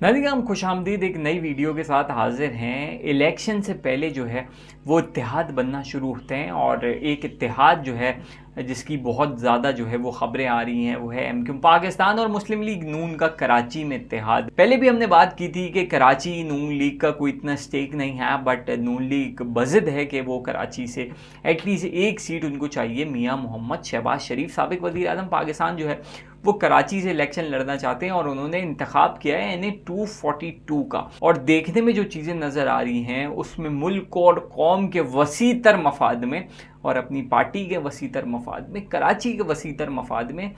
नाज़रीन, हम खुशामदीद एक नई वीडियो के साथ हाज़िर हैं। इलेक्शन से पहले जो है वो इत्तेहाद बनना शुरू होते हैं और एक इत्तेहाद जो है जिसकी बहुत ज़्यादा जो है वो ख़बरें आ रही हैं वो है एमक्यूम पाकिस्तान और मुस्लिम लीग नून का कराची में इत्तेहाद। पहले भी हमने बात की थी कि कराची नून लीग का कोई इतना स्टेक नहीं है, बट नून लीग बज़िद है कि वो कराची से एटलीस्ट एक सीट उनको चाहिए। मियाँ मोहम्मद शहबाज शरीफ साबिक़ वज़ीर आज़म पाकिस्तान जो है वो कराची से इलेक्शन लड़ना चाहते हैं और उन्होंने इंतखाब किया है NA 242 का। और देखने में जो चीज़ें नज़र आ रही हैं उसमें मुल्क और कौम के वसी तर मफाद में और अपनी पार्टी के वसी तर मफाद में, कराची के वसी तर मफाद में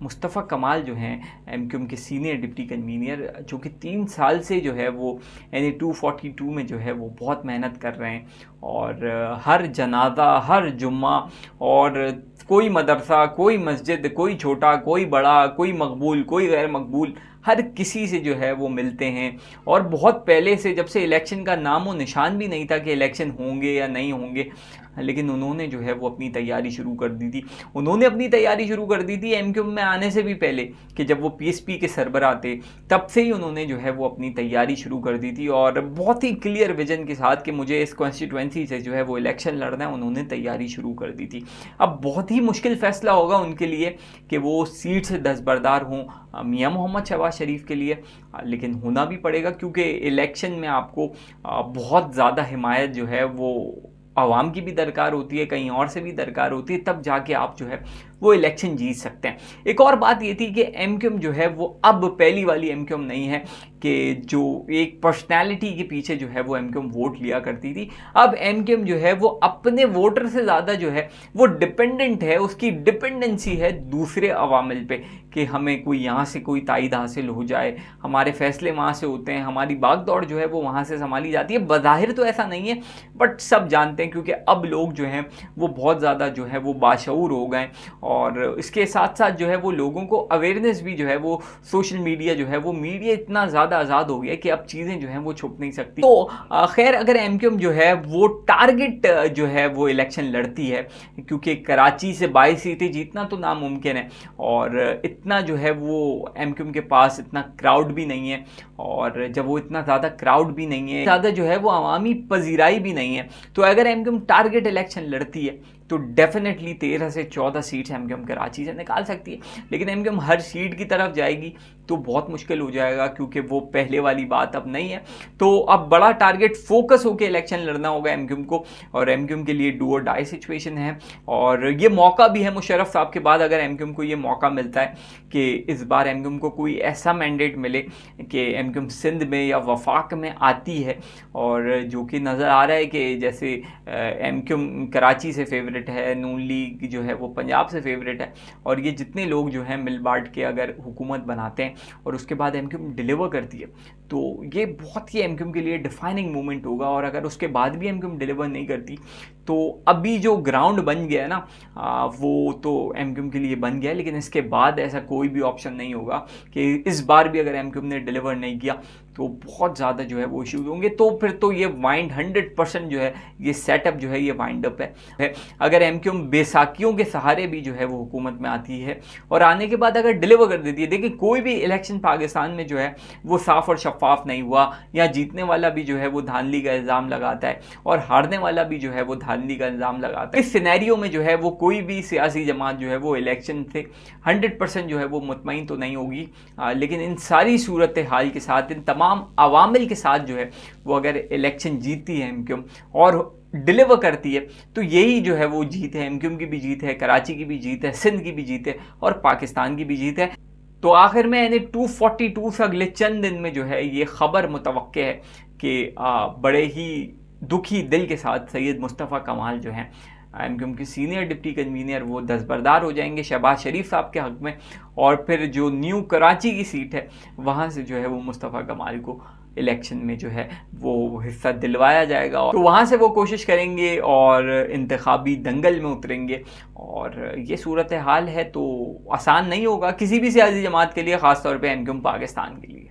मुस्तफ़ा कमाल जो हैं एमक्यूम के सीनियर डिप्टी कन्वीनियर, जो कि 3 साल से जो है वो NA 242 में जो है वो बहुत मेहनत कर रहे हैं और हर जनाजा, हर जुम्मा और कोई मदरसा, कोई मस्जिद, कोई छोटा, कोई बड़ा, कोई मकबूल, कोई गैर मकबूल, हर किसी से जो है वो मिलते हैं। और बहुत पहले से, जब से इलेक्शन का नाम व निशान भी नहीं था कि इलेक्शन होंगे या नहीं होंगे, लेकिन उन्होंने जो है वो अपनी तैयारी शुरू कर दी थी। उन्होंने अपनी तैयारी शुरू कर दी थी एमक्यूम में आने से भी पहले, कि जब वो PSP के सरबराह थे तब से ही उन्होंने जो है वो अपनी तैयारी शुरू कर दी थी और बहुत ही क्लियर विजन के साथ कि मुझे इस कॉन्स्टिट्यूंसी से जो है वो इलेक्शन लड़ना है, उन्होंने तैयारी शुरू कर दी थी। अब बहुत ही मुश्किल फ़ैसला होगा उनके लिए कि वो सीट से दस्तबरदार हों मियाँ मोहम्मद शहबाज शरीफ के लिए, लेकिन होना भी पड़ेगा क्योंकि इलेक्शन में आपको बहुत ज़्यादा हिमायत जो है वो आवाम की भी दरकार होती है, कहीं और से भी दरकार होती है, तब जाके आप जो है वो इलेक्शन जीत सकते हैं। एक और बात ये थी कि एमक्यूम जो है वो अब पहली वाली एमक्यूम नहीं है कि जो एक पर्सनैलिटी के पीछे जो है वो एमक्यूम वोट लिया करती थी। अब एमक्यूम जो है वो अपने वोटर से ज़्यादा जो है वो डिपेंडेंट है, उसकी डिपेंडेंसी है दूसरे अवामिल पे, कि हमें कोई यहाँ से कोई तायद हासिल हो जाए, हमारे फैसले वहाँ से होते हैं, हमारी भागदौड़ जो है वो वहाँ से संभाली जाती है। बज़ाहिर तो ऐसा नहीं है, बट सब जानते हैं क्योंकि अब लोग जो हैं वो बहुत ज़्यादा जो है वो बाशऊर हो गए और इसके साथ साथ जो है वो लोगों को अवेयरनेस भी जो है वो सोशल मीडिया जो है वो मीडिया इतना ज़्यादा आज़ाद हो गया कि अब चीज़ें जो हैं वो छुप नहीं सकती। तो खैर, अगर एमक्यूम जो है वो टारगेट जो है वो इलेक्शन लड़ती है, क्योंकि कराची से 22 सीटें जीतना तो नामुमकिन है और इतना जो है वो एमक्यूम के पास इतना क्राउड भी नहीं है, और जब वो इतना ज़्यादा क्राउड भी नहीं है, ज़्यादा जो है वो अवामी पजीराई भी नहीं है, तो अगर एमक्यूम टारगेट इलेक्शन लड़ती है तो डेफिनेटली 13 से 14 सीट्स एमक्यूम कराची से निकाल सकती है। लेकिन एमक्यूम हर सीट की तरफ जाएगी तो बहुत मुश्किल हो जाएगा, क्योंकि वो पहले वाली बात अब नहीं है। तो अब बड़ा टारगेट फोकस होकर इलेक्शन लड़ना होगा एमक्यूम को, और एमक्यूम के लिए डू और डाई सिचुएशन है। और ये मौका भी है मुशर्रफ साहब के बाद, अगर एमक्यूम को ये मौका मिलता है कि इस बार एमक्यूम को कोई ऐसा मैंडेट मिले कि एमक्यूम सिंध में या वफाक में आती है, और जो कि नज़र आ रहा है कि जैसे एमक्यूम कराची से फेवरेट है, नून लीग जो है वो पंजाब से फेवरेट है, और ये जितने लोग जो हैं मिल बांट के अगर हुकूमत बनाते हैं और उसके बाद एमक्यूम डिलीवर करती है तो ये बहुत ही एमक्यूम के लिए डिफाइनिंग मोमेंट होगा। और अगर उसके बाद भी एमक्यूम डिलीवर नहीं करती तो अभी जो ग्राउंड बन गया है ना, वो तो एमक्यूम के लिए बन गया है, लेकिन इसके बाद ऐसा कोई भी ऑप्शन नहीं होगा कि इस बार भी अगर एमक्यूम ने डिलीवर नहीं किया तो बहुत ज़्यादा जो है वो इश्यूज होंगे। तो फिर तो ये वाइंड 100% जो है ये सेटअप जो है ये वाइंड अप है। अगर एमक्यूम बेसाखियों के सहारे भी जो है वो हुकूमत में आती है और आने के बाद अगर डिलीवर कर देती है, देखिए कोई भी इलेक्शन पाकिस्तान में जो है वो साफ और शफाफ नहीं हुआ, या जीतने वाला भी जो है वो धांधली का इल्ज़ाम लगाता है और हारने वाला भी जो है वो धांधली का इल्ज़ाम लगाता है। इस सिनेरियो में जो है वो कोई भी सियासी जमात जो है वो इलेक्शन से 100% जो है वो मुतमईन तो नहीं होगी, लेकिन इन सारी सूरत हाल के साथ, इन तमाम अवामिल के साथ जो है वो अगर इलेक्शन जीतती है एमक्यूम और डिलीवर करती है तो यही जो है वो जीत है। एमक्यूम की भी जीत है, कराची की भी जीत है, सिंध की भी जीत है और पाकिस्तान की भी जीत है। तो आखिर में NA 242 से अगले चंद दिन में जो है ये ख़बर मुतवक्के है कि बड़े ही दुखी दिल के साथ सैयद मुस्तफ़ा कमाल जो हैं एमक्यूम की सीनियर डिप्टी कन्वीनियर वो दस्तबरदार हो जाएंगे शहबाज शरीफ साहब के हक़ में, और फिर जो न्यू कराची की सीट है वहाँ से जो है वो मुस्तफ़ा कमाल को इलेक्शन में जो है वो हिस्सा दिलवाया जाएगा। तो वहाँ से वो कोशिश करेंगे और इंतखाबी दंगल में उतरेंगे, और ये सूरत हाल है। तो आसान नहीं होगा किसी भी सियासी जमात के लिए, ख़ास तौर पे एमक्यूम पाकिस्तान के लिए।